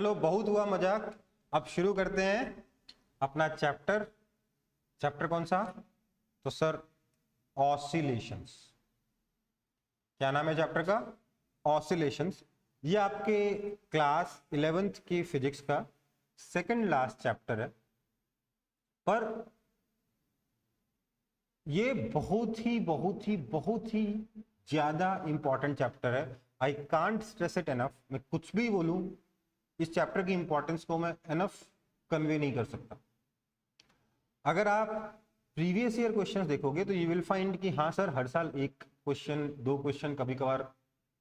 चलो बहुत हुआ मजाक। अब शुरू करते हैं अपना चैप्टर कौन सा? तो सर ऑसिलेशंस। क्या नाम है चैप्टर का? ऑसिलेशंस। ये आपके क्लास 11th की फिजिक्स का सेकंड लास्ट चैप्टर है, पर ये बहुत ही ज्यादा इंपॉर्टेंट चैप्टर है। I can't stress it enough. मैं कुछ भी बोलूं, इस चैप्टर की इंपॉर्टेंस को मैं एनफ कन्वे नहीं कर सकता। अगर आप प्रीवियस ईयर क्वेश्चंस देखोगे तो यू विल फाइंड कि हाँ सर, हर साल एक क्वेश्चन, दो क्वेश्चन, कभी कभार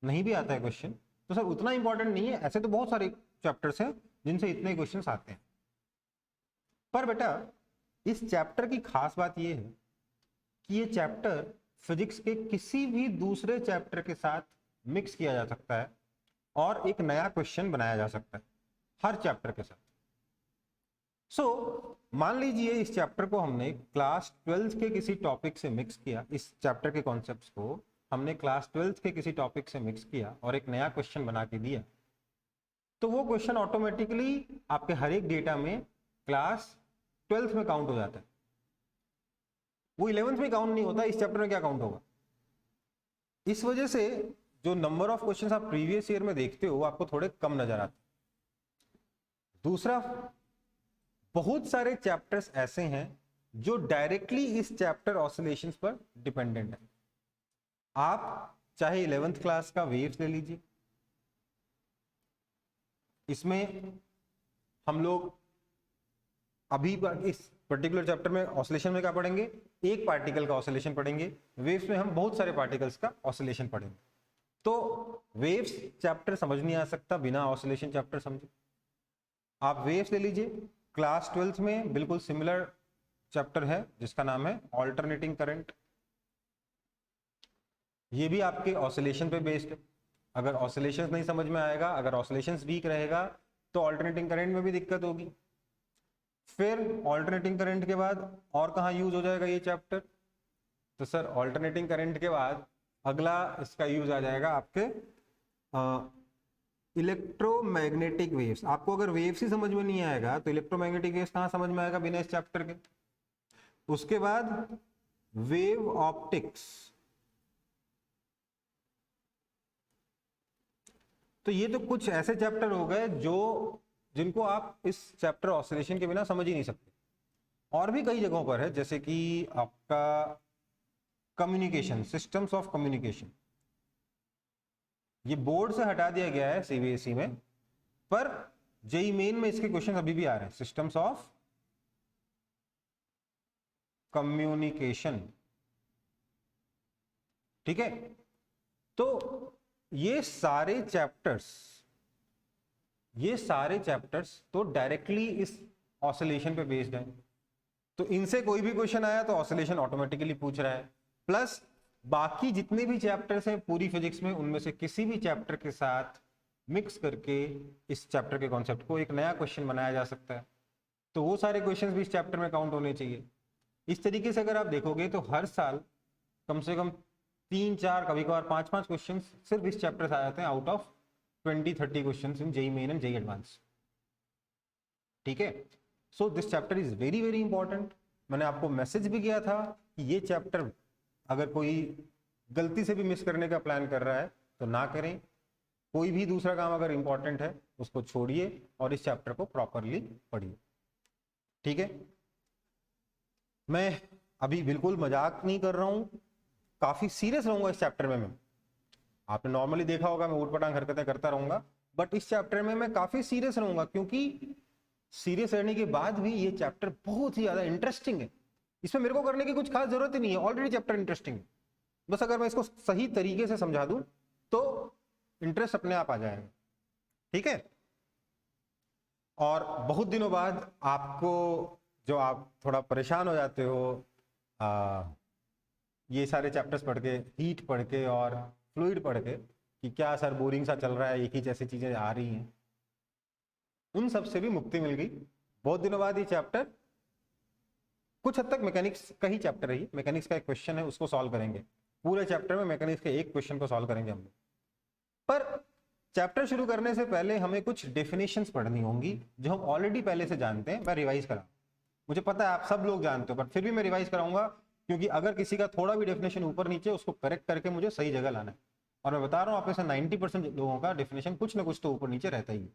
नहीं भी आता है क्वेश्चन, तो सर उतना इंपॉर्टेंट नहीं है। ऐसे तो बहुत सारे चैप्टर्स हैं जिनसे इतने क्वेश्चंस आते हैं, पर बेटा इस चैप्टर की खास बात यह है कि ये चैप्टर फिजिक्स के किसी भी दूसरे चैप्टर के साथ मिक्स किया जा सकता है और एक नया क्वेश्चन बनाया जा सकता है हर चैप्टर के साथ। मान लीजिए इस चैप्टर को हमने क्लास 12th के किसी टॉपिक से मिक्स किया, इस चैप्टर के कॉन्सेप्ट्स को हमने क्लास 12th के किसी टॉपिक से मिक्स किया और एक नया क्वेश्चन बना के दिया, तो वो क्वेश्चन ऑटोमेटिकली आपके हर एक डेटा में क्लास 12th में काउंट हो जाता है। वो 11th में काउंट नहीं होता। इस चैप्टर में क्या काउंट होगा? इस वजह से जो नंबर ऑफ क्वेश्चंस आप प्रीवियस ईयर में देखते हो, आपको थोड़े कम नजर आते। दूसरा, बहुत सारे चैप्टर्स ऐसे हैं जो डायरेक्टली इस चैप्टर ऑसिलेशंस पर डिपेंडेंट है। आप चाहे 11th क्लास का वेव्स ले लीजिए, इसमें हम लोग अभी इस पर्टिकुलर चैप्टर में ऑसिलेशन में क्या पढ़ेंगे? एक पार्टिकल का ऑसिलेशन पढ़ेंगे। वेव्स में हम बहुत सारे पार्टिकल्स का ऑसिलेशन पढ़ेंगे। तो वेव्स चैप्टर समझ नहीं आ सकता बिना ऑसिलेशन चैप्टर समझे। आप वेव्स ले लीजिए, क्लास 12th में बिल्कुल सिमिलर चैप्टर है जिसका नाम है ऑल्टरनेटिंग करंट। ये भी आपके ऑसिलेशन पे बेस्ड है। अगर ऑसिलेशंस नहीं समझ में आएगा, अगर ऑसिलेशंस वीक रहेगा, तो ऑल्टरनेटिंग करंट में भी दिक्कत होगी। फिर ऑल्टरनेटिंग करंट के बाद और कहाँ यूज हो जाएगा ये चैप्टर? तो सर ऑल्टरनेटिंग करंट के बाद अगला इसका यूज आ जाएगा आपके इलेक्ट्रोमैग्नेटिक वेव्स। आपको अगर वेव्स ही समझ में नहीं आएगा तो इलेक्ट्रोमैग्नेटिक वेव्स कहाँ समझ में आएगा बिना इस चैप्टर के? उसके बाद वेव ऑप्टिक्स। तो ये तो कुछ ऐसे चैप्टर हो गए जिनको आप इस चैप्टर ऑसिलेशन के बिना समझ ही नहीं सकते। और भी कई जगहों पर है, जैसे कि आपका कम्युनिकेशन, सिस्टम्स ऑफ कम्युनिकेशन। ये बोर्ड से हटा दिया गया है सीबीएसई में, पर जेई मेन में इसके क्वेश्चन अभी भी आ रहे हैं। सिस्टम्स ऑफ कम्युनिकेशन, ठीक है। तो ये सारे चैप्टर्स तो डायरेक्टली इस ऑसिलेशन पे बेस्ड है। तो इनसे कोई भी क्वेश्चन आया तो ऑसिलेशन ऑटोमेटिकली पूछ रहा है। प्लस बाकी जितने भी चैप्टर्स हैं पूरी फिजिक्स में, उनमें से किसी भी चैप्टर के साथ मिक्स करके इस चैप्टर के कॉन्सेप्ट को एक नया क्वेश्चन बनाया जा सकता है। तो वो सारे क्वेश्चंस भी इस चैप्टर में काउंट होने चाहिए। इस तरीके से अगर आप देखोगे तो हर साल कम से कम 3-4, कभी कभार 5-5 क्वेश्चन सिर्फ इस चैप्टर से आ जाते हैं out of 20-30 question in JEE main and JEE advance. ठीक है। So this chapter is very very important. मैंने आपको मैसेज भी किया था कि ये चैप्टर अगर कोई गलती से भी मिस करने का प्लान कर रहा है तो ना करें। कोई भी दूसरा काम अगर इंपॉर्टेंट है उसको छोड़िए और इस चैप्टर को प्रॉपरली पढ़िए। ठीक है। मैं अभी बिल्कुल मजाक नहीं कर रहा हूं, काफी सीरियस रहूंगा इस चैप्टर में। मैं, आपने नॉर्मली देखा होगा मैं ऊटपटांग हरकतें करता रहूंगा, बट इस चैप्टर में मैं काफी सीरियस रहूंगा, क्योंकि सीरियस रहने के बाद भी ये चैप्टर बहुत ही ज्यादा इंटरेस्टिंग है। इसमें मेरे को करने की कुछ खास जरूरत ही नहीं है, ऑलरेडी चैप्टर इंटरेस्टिंग है। बस अगर मैं इसको सही तरीके से समझा दूं तो इंटरेस्ट अपने आप आ जाएगा। ठीक है। और बहुत दिनों बाद आपको, जो आप थोड़ा परेशान हो जाते हो ये सारे चैप्टर्स पढ़ के, हीट पढ़ के और फ्लूइड पढ़ के, कि क्या सर बोरिंग सा चल रहा है, एक ही जैसी चीजें आ रही हैं, उन सब से भी मुक्ति मिल गई। बहुत दिनों बाद ये चैप्टर कुछ हद तक मैकेनिक्स का ही चैप्टर है। मैकेनिक्स का एक क्वेश्चन है, उसको सॉल्व करेंगे। पूरे चैप्टर में मैकेनिक्स के एक क्वेश्चन को सॉल्व करेंगे हम लोग। पर चैप्टर शुरू करने से पहले हमें कुछ डेफिनेशंस पढ़नी होंगी जो हम ऑलरेडी पहले से जानते हैं। मैं रिवाइज करा, मुझे पता है आप सब लोग जानते हो, बट फिर भी मैं रिवाइज कराऊंगा, क्योंकि अगर किसी का थोड़ा भी डेफिनेशन ऊपर नीचे, उसको करेक्ट करके मुझे सही जगह लाना है। और मैं बता रहा हूँ आप में से 90% लोगों का डेफिनेशन कुछ ना कुछ तो ऊपर नीचे रहता ही है।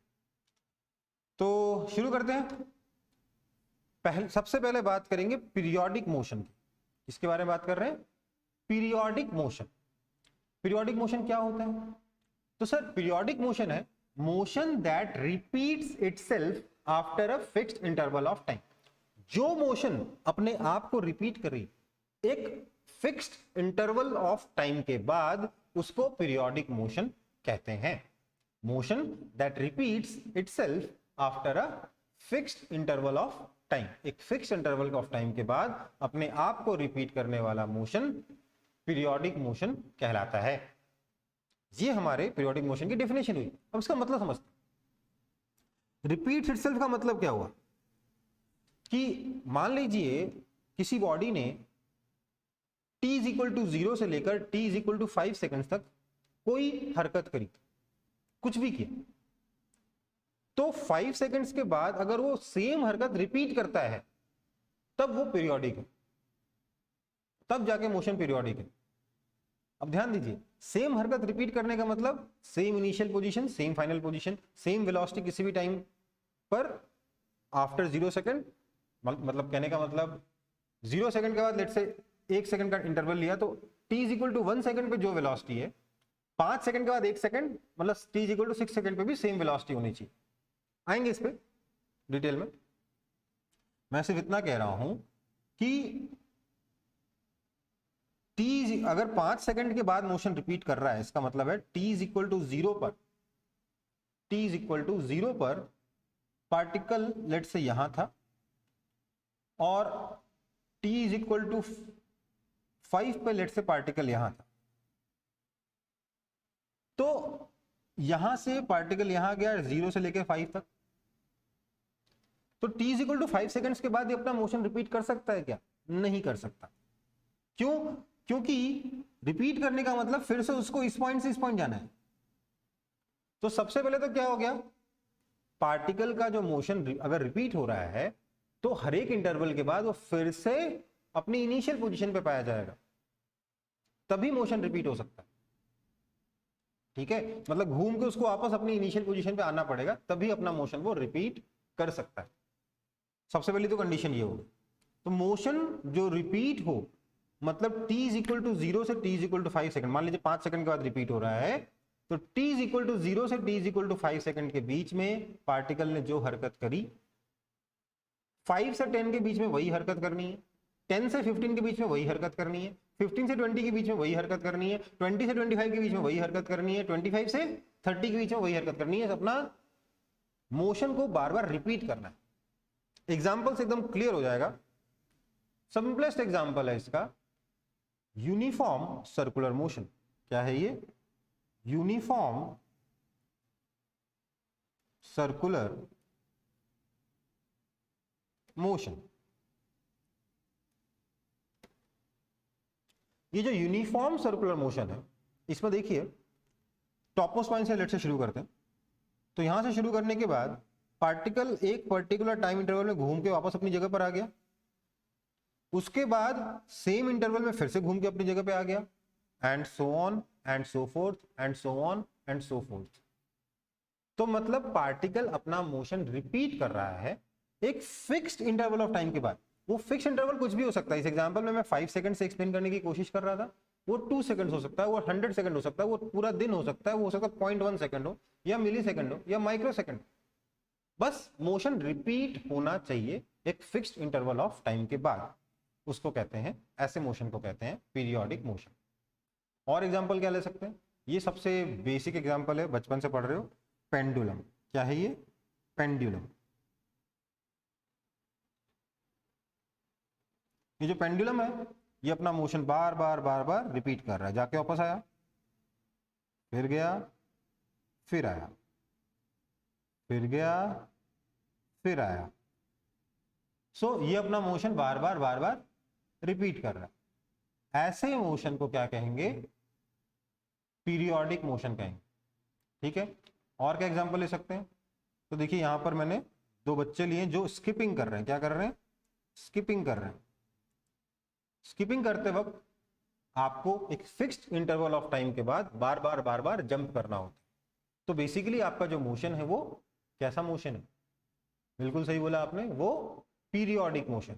तो शुरू करते हैं। सबसे पहले बात करेंगे पीरियोडिक मोशन की। इसके बारे में बात कर रहे हैं, पीरियोडिक मोशन। पीरियोडिक मोशन क्या होता है? तो सर पीरियोडिक मोशन है motion that repeats itself after a fixed interval of time. जो मोशन अपने आप को रिपीट कर रही एक फिक्स्ड इंटरवल ऑफ टाइम के बाद, उसको पीरियोडिक मोशन कहते हैं। Motion that repeats itself after a fixed interval of time, एक फिक्स्ड इंटरवल ऑफ टाइम के बाद अपने आप को रिपीट करने वाला मोशन पीरियोडिक मोशन कहलाता है। ये हमारे पीरियोडिक मोशन की डेफिनेशन हुई। अब इसका मतलब समझते हैं। रिपीट्स इटसेल्फ का मतलब क्या हुआ कि मान लीजिए किसी बॉडी ने t इज इक्वल टू 0 से लेकर t is equal to 5 second तक कोई हरकत करी, कुछ भी किया, तो 5 सेकेंड्स के बाद अगर वो सेम हरकत रिपीट करता है तब वो पीरियोडिक है, तब जाके मोशन पीरियोडिक है। अब ध्यान दीजिए, सेम हरकत रिपीट करने का मतलब same initial position, same final position, same velocity किसी भी टाइम पर आफ्टर 0 सेकेंड। मतलब कहने का मतलब 0 सेकेंड के बाद लेट से 1 सेकेंड का इंटरवल लिया, तो t is equal to 1 second पे जो वेलोसिटी है, 5 सेकेंड के बाद 1 सेकेंड, मतलब t is equal to 6 second पे भी सेम वेलोसिटी होनी चाहिए। आएंगे इस पे डिटेल में। मैं सिर्फ इतना कह रहा हूं कि t अगर 5 सेकेंड के बाद मोशन रिपीट कर रहा है, इसका मतलब है t इज इक्वल टू 0 पर, t इज इक्वल टू 0 पर पार्टिकल लेट से यहां था और t इज इक्वल टू 5 पे लेट से पार्टिकल यहां था, तो यहां से पार्टिकल यहां गया 0 से लेकर 5 तक, तो t is equal to 5 seconds के बाद ये अपना मोशन रिपीट कर सकता है क्या? नहीं कर सकता। क्यों? क्योंकि रिपीट करने का मतलब फिर से उसको इस पॉइंट से इस पॉइंट जाना है। तो सबसे पहले तो क्या हो गया, पार्टिकल का जो मोशन अगर रिपीट हो रहा है तो हर एक इंटरवल के बाद वो फिर से अपनी इनिशियल पोजीशन पे पाया जाएगा, तभी मोशन रिपीट हो सकता है। ठीक है, मतलब घूम के उसको वापस अपनी इनिशियल पोजीशन पे आना पड़ेगा, तभी अपना मोशन वो रिपीट कर सकता है। सबसे पहली तो कंडीशन ये होगी। तो मोशन जो रिपीट हो, मतलब t इज इक्वल टू 0 से t is equal to 5 second, मान लीजिए 5 सेकंड के बाद रिपीट हो रहा है, तो t इज इक्वल टू 0 से t is equal to 5 second के बीच में पार्टिकल ने जो हरकत करी, 5 से 10 के बीच में वही हरकत करनी है, 10 से 15 के बीच में वही हरकत करनी है, 15 से 20 के बीच में वही हरकत करनी है, 20 से 25 के बीच में वही हरकत करनी है, 25 से 30 के बीच में वही हरकत करनी है। अपना मोशन को बार बार रिपीट करना है। एग्जाम्पल से एकदम क्लियर हो जाएगा। सिंपलेस्ट एग्जाम्पल है इसका यूनिफॉर्म सर्कुलर मोशन। क्या है ये? Uniform circular motion. ये जो यूनिफॉर्म सर्कुलर मोशन है, इसमें देखिए टॉपमोस्ट पॉइंट से लेट से शुरू करते हैं। तो यहां से शुरू करने के बाद पार्टिकल एक पर्टिकुलर टाइम इंटरवल में घूम के वापस अपनी जगह पर आ गया, उसके बाद सेम इंटरवल में फिर से घूम के अपनी जगह पे आ गया, and so on and so fourth and so on and so fourth. तो मतलब पार्टिकल अपना मोशन रिपीट कर रहा है एक फिक्स्ड इंटरवल ऑफ टाइम के बाद। वो फिक्स्ड इंटरवल कुछ भी हो सकता है। इस एग्जांपल में मैं 5 सेकंड से एक्सप्लेन करने की कोशिश कर रहा था, वो 2 सेकंड हो सकता है, वो 100 सेकंड हो सकता है, वो पूरा दिन हो सकता है, वो हो सकता है 0.1 सेकंड हो या मिली सेकंड हो या माइक्रो सेकंड। बस मोशन रिपीट होना चाहिए एक फिक्स्ड इंटरवल ऑफ टाइम के बाद, उसको कहते हैं, ऐसे मोशन को कहते हैं पीरियोडिक मोशन। और एग्जांपल क्या ले सकते हैं? ये सबसे बेसिक एग्जांपल है, बचपन से पढ़ रहे हो, पेंडुलम। क्या है ये? पेंडुलम। ये जो पेंडुलम है ये अपना मोशन बार बार बार बार रिपीट कर रहा है, जाके वापस आया, फिर गया, फिर आया, फिर गया, फिर आया। सो ये अपना मोशन बार बार रिपीट कर रहा है। ऐसे मोशन को क्या कहेंगे? पीरियोडिक मोशन कहेंगे। ठीक है, और क्या एग्जांपल ले सकते हैं? तो देखिए यहाँ पर मैंने दो बच्चे लिए जो स्किपिंग कर रहे हैं। क्या कर रहे हैं? स्किपिंग कर रहे हैं। स्किपिंग करते वक्त आपको एक फिक्स्ड इंटरवल ऑफ टाइम के बाद बार बार जंप करना होता है। तो बेसिकली आपका जो मोशन है वो कैसा मोशन है? बिल्कुल सही बोला आपने, वो पीरियोडिक मोशन।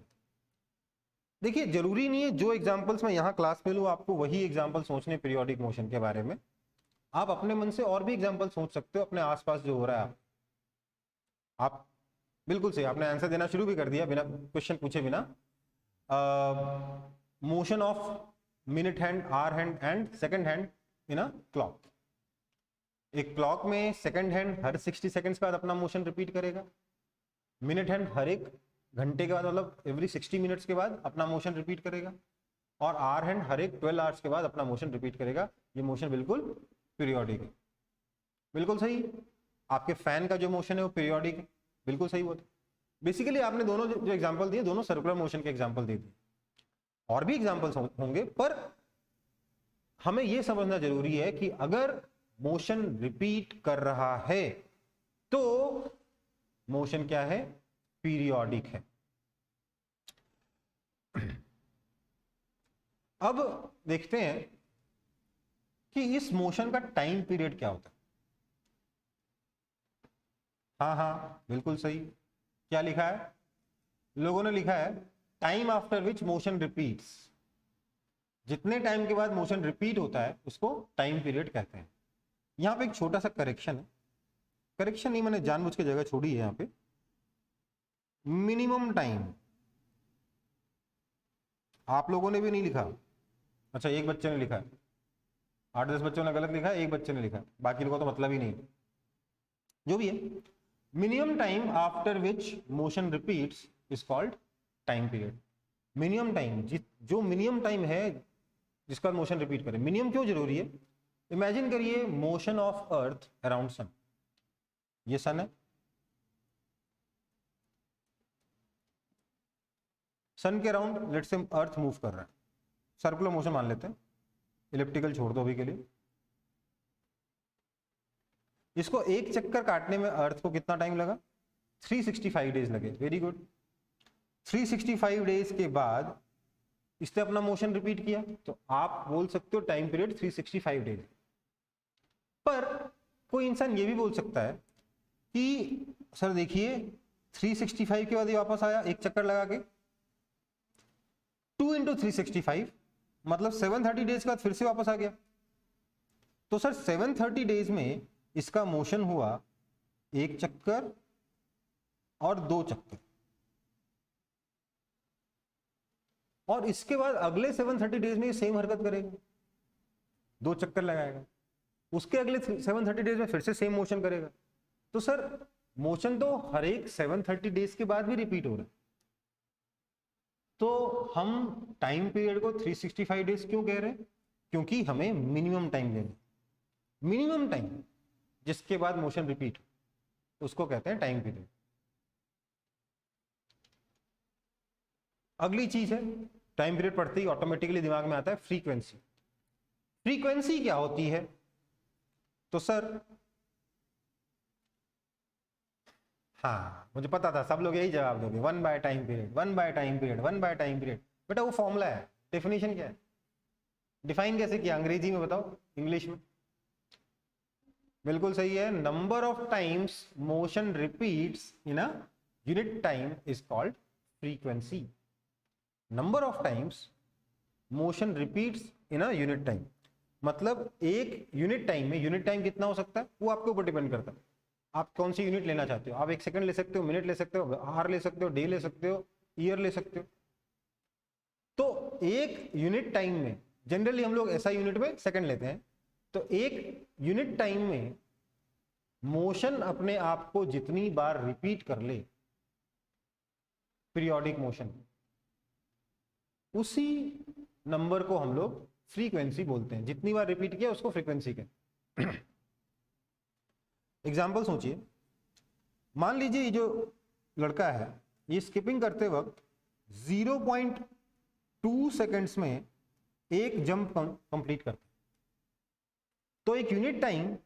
देखिए जरूरी नहीं है जो एग्जांपल्स मैं यहाँ क्लास में लूँ आपको वही एग्जांपल सोचने पीरियोडिक मोशन के बारे में। आप अपने मन से और भी एग्जांपल सोच सकते हो अपने आसपास जो हो रहा है। आप बिल्कुल सही, आपने आंसर देना शुरू भी कर दिया बिना क्वेश्चन पूछे बिना। Motion of minute hand, hour hand and second hand in a clock. एक क्लॉक में सेकंड हैंड हर 60 सेकंड्स बाद अपना मोशन रिपीट करेगा। मिनट हैंड हर एक घंटे के बाद, मतलब एवरी 60 मिनट्स के बाद अपना मोशन रिपीट करेगा। और आवर हैंड हर एक 12 आवर्स के बाद अपना मोशन रिपीट करेगा। ये मोशन बिल्कुल पीरियोडिक है। बिल्कुल सही। आपके फैन का जो मोशन है वो पीरियोडिक है। बिल्कुल सही बोलते। बेसिकली आपने दोनों जो एग्जांपल दिए दोनों सर्कुलर मोशन के एग्जांपल दे दिए। और भी एग्जांपल्स होंगे, पर हमें यह समझना जरूरी है कि अगर मोशन रिपीट कर रहा है तो मोशन क्या है? पीरियोडिक है। अब देखते हैं कि इस मोशन का टाइम पीरियड क्या होता है। हाँ बिल्कुल सही। क्या लिखा है? लोगों ने लिखा है time after which motion repeats. जितने टाइम के बाद मोशन रिपीट होता है उसको टाइम पीरियड कहते हैं। यहां पे एक छोटा सा करेक्शन है। करेक्शन नहीं, मैंने जानबूझ के जगह छोड़ी है। यहां पे मिनिमम टाइम आप लोगों ने भी नहीं लिखा। अच्छा, एक बच्चे ने लिखा है। 8-10 बच्चों ने गलत लिखा है, एक बच्चे ने लिखा है, बाकी लोगों को तो मतलब ही नहीं। जो भी है, minimum time after which motion repeats is called time period. Minimum time, जो मिनिमम टाइम है जिसका मोशन रिपीट करे। मिनिमम क्यों जरूरी है? इमेजिन करिए motion of earth around sun. ये सन है, सन के around let's say earth move कर रहा है। सर्कुलर मोशन मान लेते हैं, इलिप्टिकल छोड़ दो अभी के लिए। इसको एक चक्कर काटने में अर्थ को कितना टाइम लगा? 365 डेज लगे। Very good. 365 डेज के बाद इसने अपना मोशन रिपीट किया, तो आप बोल सकते हो टाइम पीरियड 365 डेज। पर कोई इंसान ये भी बोल सकता है कि सर देखिए 365 के बाद ये वापस आया एक चक्कर लगा के, 2 इंटू 365 मतलब 730 डेज के बाद फिर से वापस आ गया। तो सर 730 डेज में इसका मोशन हुआ एक चक्कर और 2 चक्कर, और इसके बाद अगले 730 डेज में ये सेम हरकत करेगा, 2 चक्कर लगाएगा। उसके अगले 730 डेज में फिर से सेम मोशन करेगा। तो सर मोशन तो हर एक 730 डेज के बाद भी रिपीट हो रहा है। तो हम टाइम पीरियड को 365 डेज क्यों कह रहे हैं? क्योंकि हमें मिनिमम टाइम लेना। मिनिमम टाइम जिसके बाद मोशन रिपीट उसको कहते हैं टाइम पीरियड। अगली चीज है, टाइम पीरियड पढ़ते ही ऑटोमेटिकली दिमाग में आता है फ्रीक्वेंसी। फ्रीक्वेंसी क्या होती है? तो सर हाँ, मुझे पता था सब लोग यही जवाब दोगे, 1 by time period, 1 by time period, 1 by time period. बेटा वो फॉर्मूला है, डेफिनेशन क्या है? डिफाइन कैसे किया? अंग्रेजी में बताओ, इंग्लिश में। बिल्कुल सही है, number of times motion repeats in a unit time is called frequency. Number of times motion repeats in a unit time, मतलब एक यूनिट टाइम में, यूनिट टाइम कितना हो सकता है वो आपके ऊपर डिपेंड करता है। आप कौन सी यूनिट लेना चाहते हो? आप 1 सेकंड ले सकते हो, मिनट ले सकते हो, आवर ले सकते हो, डे ले सकते हो, ईयर ले सकते हो। तो एक यूनिट टाइम में, जनरली हम लोग ऐसा यूनिट में सेकंड लेते हैं, तो एक यूनिट टाइम में मोशन अपने आप को जितनी बार रिपीट कर ले, पीरियोडिक मोशन, उसी नंबर को हम लोग फ्रीक्वेंसी बोलते हैं। जितनी बार रिपीट किया उसको फ्रीक्वेंसी कहते हैं। एग्जाम्पल सोचिए, मान लीजिए ये जो लड़का है ये स्किपिंग करते वक्त 0.2 सेकेंड्स में एक जंप कंप्लीट करता है। तो एक यूनिट टाइम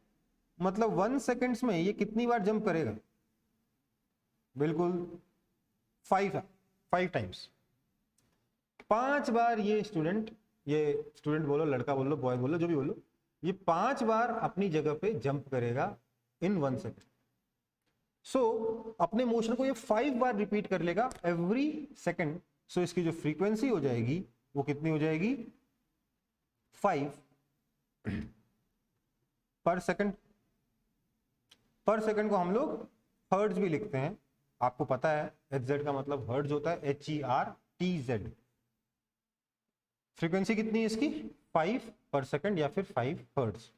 मतलब 1 सेकेंड्स में ये कितनी बार जंप करेगा? बिल्कुल 5 टाइम्स, 5 बार ये स्टूडेंट बोलो, लड़का बोलो, बॉय बोलो, जो भी बोलो, ये 5 बार अपनी जगह पे जंप करेगा इन 1 सेकेंड। सो अपने मोशन को ये 5 बार रिपीट कर लेगा एवरी सेकेंड। सो इसकी जो फ्रीक्वेंसी हो जाएगी वो कितनी हो जाएगी? 5 पर सेकेंड। पर सेकेंड को हम लोग हर्ट्ज भी लिखते हैं, आपको पता है HZ का मतलब हर्ट्ज होता है, HERTZ। फ्रीक्वेंसी कितनी है इसकी? 5 पर सेकेंड या फिर 5 हर्ट्ज।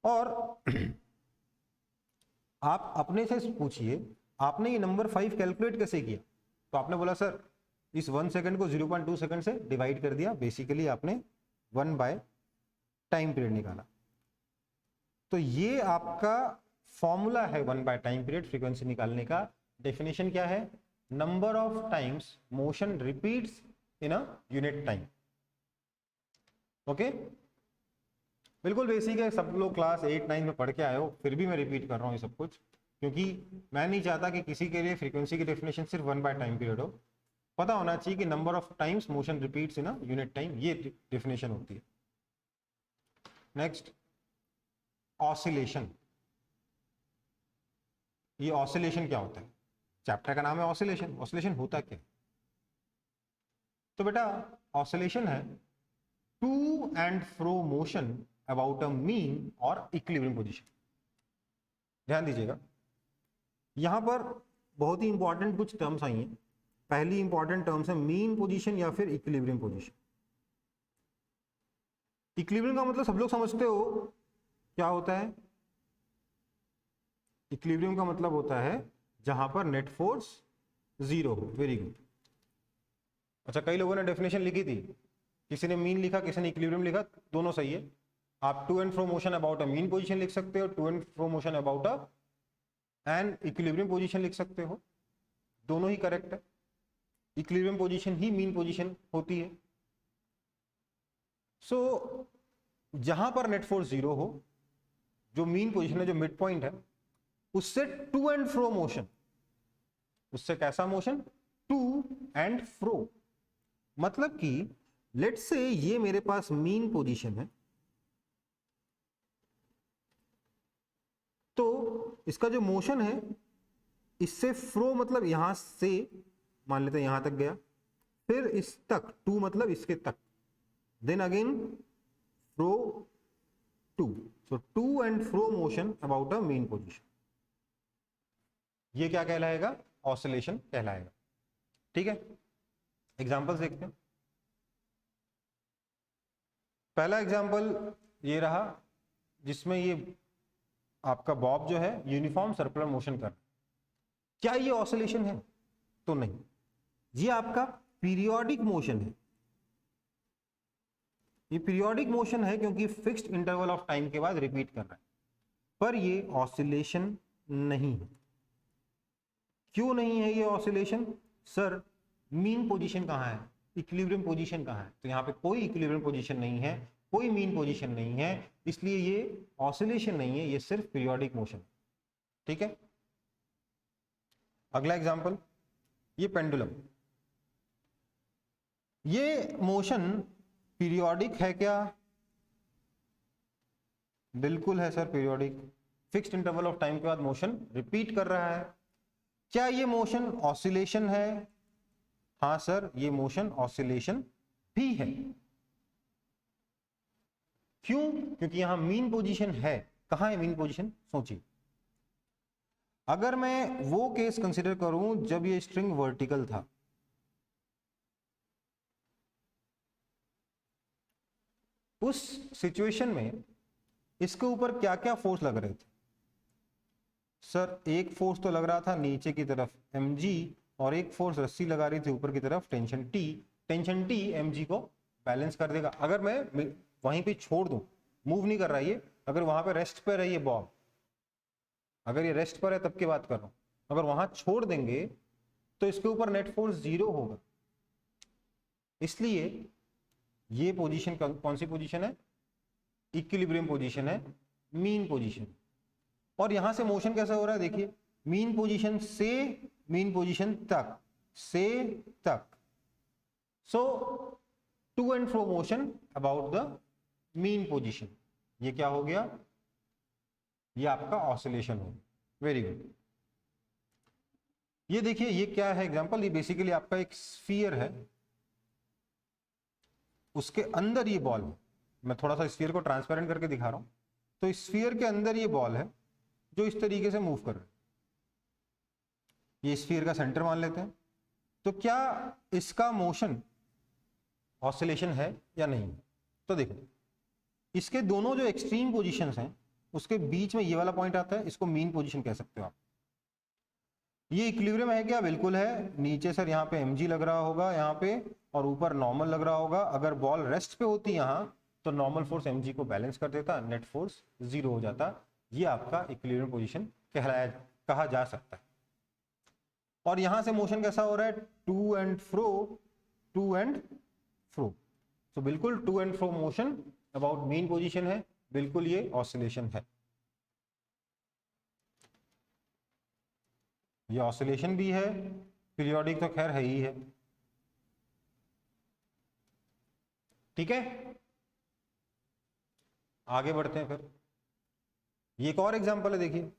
और आप अपने से पूछिए, आपने ये नंबर 5 कैलकुलेट कैसे किया? तो आपने बोला सर इस 1 सेकेंड को 0.2 सेकेंड से डिवाइड कर दिया, बेसिकली आपने 1 बाय टाइम पीरियड निकाला। तो ये आपका फॉर्मूला है 1 बाय टाइम पीरियड फ्रीक्वेंसी निकालने का। डेफिनेशन क्या है? Number of times motion repeats in a unit time. Okay, बिल्कुल बेसिक है, सब लोग क्लास 8-9 में पढ़ के आए हो, फिर भी मैं रिपीट कर रहा हूँ ये सब कुछ, क्योंकि मैं नहीं चाहता कि किसी के लिए फ्रीक्वेंसी की डेफिनेशन सिर्फ 1 बाय टाइम पीरियड हो। पता होना चाहिए कि number of times motion repeats in a unit time, ये डेफिनेशन होती है। Next, oscillation. ये ऑसिलेशन क्या होता है? चैप्टर का नाम है ऑसिलेशन। ऑसिलेशन होता क्या है? तो बेटा ऑसिलेशन है to and fro motion about a mean और इक्विलिब्रियम पोजीशन। ध्यान दीजिएगा, यहां पर बहुत ही इंपॉर्टेंट कुछ टर्म्स आई हैं। पहली इंपॉर्टेंट टर्म्स है मीन पोजीशन या फिर इक्विलिब्रियम पोजीशन। इक्विलिब्रियम का मतलब सब लोग समझते हो क्या होता है? इक्विलिब्रियम का मतलब होता है जहां पर नेट फोर्स 0 हो। Very good. अच्छा, कई लोगों ने डेफिनेशन लिखी थी, किसी ने मीन लिखा, किसी ने इक्विलिब्रियम लिखा, दोनों सही है। आप to and fro motion about a mean position लिख सकते हो, to and fro motion about a and equilibrium position लिख सकते हो, दोनों ही करेक्ट है। इक्विलिब्रियम पोजीशन ही मीन पोजीशन होती है। सो जहां पर नेट फोर्स 0 हो, जो मीन पोजीशन है, जो मिड पॉइंट है, उससे टू एंड फ्रो मोशन, उससे कैसा मोशन? टू एंड फ्रो। मतलब कि लेट्स से ये मेरे पास मीन पोजीशन है, तो इसका जो मोशन है इससे फ्रो मतलब यहां से मान लेते हैं यहां तक गया, फिर इस तक, टू मतलब इसके तक, then again fro to. So to and fro motion about a mean position, ये क्या कहलाएगा? ऑसिलेशन कहलाएगा। ठीक है, एग्जांपल्स देखते हैं। पहला एग्जांपल ये रहा जिसमें ये आपका बॉब जो है यूनिफॉर्म सर्कुलर मोशन कर, क्या ये ऑसिलेशन है? तो नहीं, ये आपका पीरियोडिक मोशन है। ये पीरियोडिक मोशन है क्योंकि फिक्स्ड इंटरवल ऑफ टाइम के बाद रिपीट कर रहा है, पर ये ऑसिलेशन नहीं है। क्यों नहीं है ये ऑसिलेशन? सर मीन पोजीशन कहाँ है, इक्विलिब्रियम पोजीशन कहाँ है? तो यहाँ पे कोई इक्विलिब्रियम पोजीशन नहीं है, कोई मीन पोजीशन नहीं है, इसलिए ये ऑसिलेशन नहीं है, ये सिर्फ पीरियोडिक मोशन। ठीक है, अगला एग्जांपल, ये पेंडुलम। ये मोशन पीरियोडिक है क्या? बिल्कुल है sir, periodic. Fixed interval of time के बाद मोशन रिपीट कर रहा है। क्या ये मोशन ऑसिलेशन है? हाँ सर, ये मोशन ऑसिलेशन भी है। क्यों? क्योंकि यहां मीन पोजीशन है। कहां है मीन पोजीशन? सोचिए, अगर मैं वो केस कंसीडर करूं जब ये स्ट्रिंग वर्टिकल था, उस सिचुएशन में इसके ऊपर क्या क्या फोर्स लग रहे थे? सर एक फोर्स तो लग रहा था नीचे की तरफ mg, और एक फोर्स रस्सी लगा रही थी ऊपर की तरफ tension T। Tension T mg को बैलेंस कर देगा। अगर मैं वहीं पे छोड़ दूं, मूव नहीं कर रहा ये, अगर वहां पे रेस्ट पर है ये बॉब, अगर ये रेस्ट पर है तब की बात कर रहा हूं, अगर वहां छोड़ देंगे तो इसके ऊपर नेट फोर्स 0 होगा। इसलिए ये पोजीशन कौन सी पोजीशन है? इक्विलिब्रियम पोजीशन है, मीन पोजीशन। और यहां से मोशन कैसा हो रहा है, देखिए मीन पोजीशन से मीन पोजीशन तक, से तक। So to and fro motion about the mean position, ये क्या हो गया, ये आपका ऑसिलेशन हो गया। Very good. ये देखिए ये क्या है एग्जांपल, ये बेसिकली आपका एक स्फीयर है, उसके अंदर ये बॉल है। मैं थोड़ा सा स्फीयर को ट्रांसपेरेंट करके दिखा रहा हूं। तो स्फीयर के अंदर ये बॉल है जो इस तरीके से मूव कर रहा है, ये स्फीयर का सेंटर मान लेते हैं। तो क्या इसका मोशन ऑसिलेशन है या नहीं? तो देखो इसके दोनों जो एक्सट्रीम पोजीशंस हैं उसके बीच में ये वाला पॉइंट आता है, इसको मीन पोजीशन कह सकते हो आप। ये इक्विलिब्रियम है क्या? बिल्कुल है। नीचे सर यहाँ पे mg लग रहा होगा यहाँ पे, और ऊपर नॉर्मल लग रहा होगा। अगर बॉल रेस्ट पे होती यहाँ तो नॉर्मल फोर्स mg को बैलेंस कर देता, नेट फोर्स 0 हो जाता। ये आपका इक्विलिब्रियम पोजीशन कहा जा सकता है। और यहां से मोशन कैसा हो रहा है, to and fro, to and fro. तो बिल्कुल to and fro motion about mean position है, बिल्कुल ये ऑसिलेशन है। ये ऑसिलेशन भी है, पीरियोडिक तो खैर है ही है। ठीक है, आगे बढ़ते हैं फिर। ये एक और एग्जांपल है, देखिए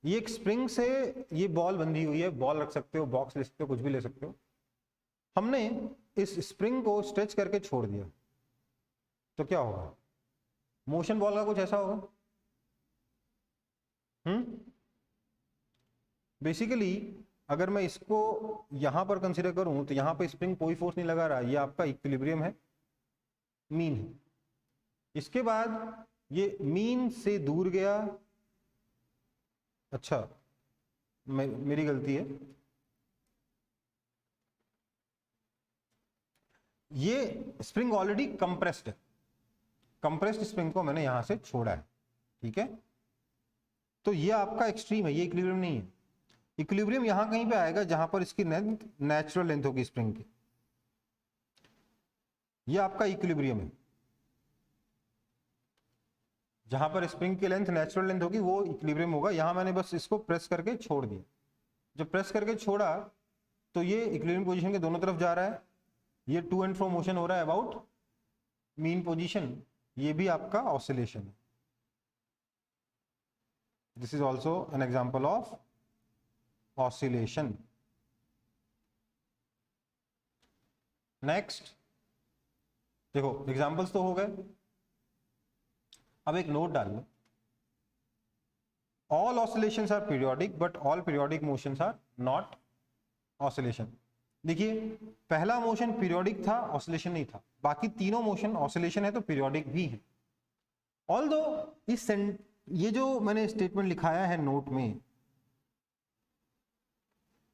ये एक स्प्रिंग से ये बॉल बंधी हुई है, बॉल रख सकते हो, बॉक्स ले सकते हो, कुछ भी ले सकते हो। हमने इस स्प्रिंग को स्ट्रेच करके छोड़ दिया तो क्या होगा, मोशन बॉल का कुछ ऐसा होगा। बेसिकली अगर मैं इसको यहां पर कंसीडर करूं तो यहां पर स्प्रिंग कोई फोर्स नहीं लगा रहा, ये आपका इक्विलिब्रियम है, मीन है। इसके बाद ये मीन से दूर गया, अच्छा मेरी गलती है, ये स्प्रिंग ऑलरेडी कंप्रेस्ड है, कंप्रेस्ड स्प्रिंग को मैंने यहां से छोड़ा है। ठीक है, तो ये आपका एक्सट्रीम है, ये इक्विलिब्रियम नहीं है। इक्विलिब्रियम यहां कहीं पे आएगा जहां पर इसकी लेंथ नेचुरल लेंथ होगी स्प्रिंग की, ये आपका इक्विलिब्रियम है। जहां पर स्प्रिंग की लेंथ नेचुरल लेंथ होगी वो इक्विलिब्रियम होगा। यहां मैंने बस इसको प्रेस करके छोड़ दिया, जब प्रेस करके छोड़ा तो ये इक्विलिब्रियम पोजीशन के दोनों तरफ जा रहा है, ये टू एंड फ्रो मोशन हो रहा है अबाउट मीन पोजीशन, ये भी आपका ऑसिलेशन है। This is also an example of oscillation. Next देखो, एग्जाम्पल्स तो हो गए, अब एक नोट डाल लो, all oscillations are periodic but all periodic motions are not oscillation. देखिए पहला मोशन पीरियोडिक था, ऑसिलेशन नहीं था, बाकी तीनों मोशन ऑसिलेशन है तो पीरियोडिक भी है। ऑल्दो इस ये जो मैंने स्टेटमेंट लिखाया है नोट में,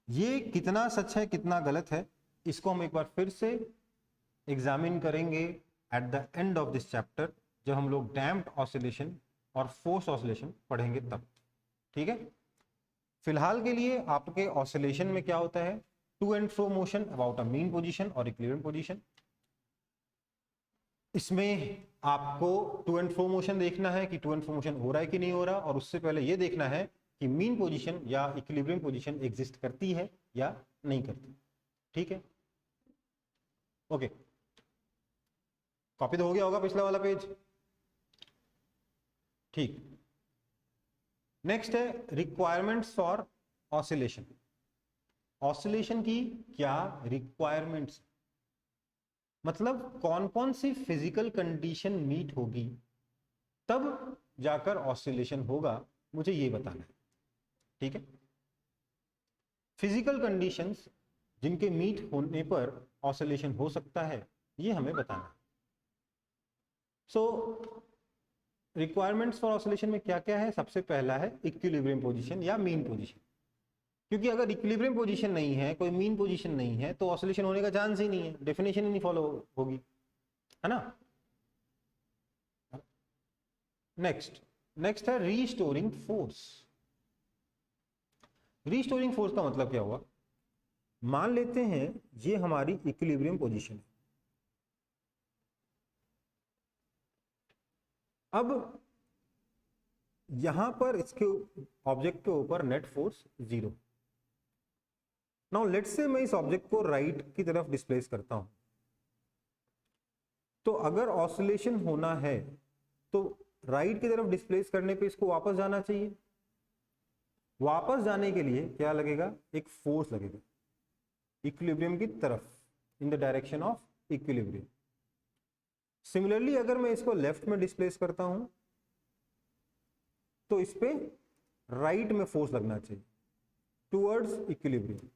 ये कितना सच है कितना गलत है इसको हम एक बार फिर से एग्जामिन करेंगे at the end of this chapter, जब हम लोग डैम्प्ड ऑसिलेशन और फोर्स ऑसिलेशन पढ़ेंगे तब। ठीक है, फिलहाल के लिए आपके ऑसिलेशन में क्या होता है, to and fro motion about a mean position और इक्विलिब्रियम पोजीशन। इसमें आपको टू एंड फ्रो मोशन देखना है कि टू एंड फ्रो मोशन हो रहा है कि नहीं हो रहा, और उससे पहले ये देखना है कि मीन पोजीशन या इक्विलिब्रियम पोजीशन एग्जिस्ट करती है या नहीं करती। ठीक है, ओके, कॉपी तो हो गया होगा पिछला वाला पेज। ठीक, नेक्स्ट है रिक्वायरमेंट्स फॉर ऑसिलेशन। ऑसिलेशन की क्या रिक्वायरमेंट्स, मतलब कौन कौन सी फिजिकल कंडीशन मीट होगी तब जाकर ऑसिलेशन होगा, मुझे ये बताना है। ठीक है, फिजिकल कंडीशंस जिनके मीट होने पर ऑसिलेशन हो सकता है ये हमें बताना है। सो रिक्वायरमेंट्स फॉर ऑसिलेशन में क्या क्या है, सबसे पहला है इक्विलिब्रियम पोजीशन या मीन पोजीशन, क्योंकि अगर इक्विलिब्रियम पोजीशन नहीं है, कोई मीन पोजीशन नहीं है, तो ऑसिलेशन होने का चांस ही नहीं है, डेफिनेशन ही नहीं फॉलो होगी, है ना। नेक्स्ट है रीस्टोरिंग फोर्स। रीस्टोरिंग फोर्स का मतलब क्या हुआ, मान लेते हैं ये हमारी इक्विलिब्रियम पोजीशन है, अब यहां पर इसके ऑब्जेक्ट के ऊपर net force 0। Now let's say मैं इस ऑब्जेक्ट को राइट की तरफ डिस्प्लेस करता हूं, तो अगर ऑसिलेशन होना है तो राइट की तरफ डिस्प्लेस करने पे इसको वापस जाना चाहिए। वापस जाने के लिए क्या लगेगा, एक फोर्स लगेगा इक्विलिब्रियम की तरफ, in the direction of equilibrium. Similarly अगर मैं इसको लेफ्ट में डिस्प्लेस करता हूं तो इस पे राइट में फोर्स लगना चाहिए टुवर्ड्स इक्विलिब्रियम।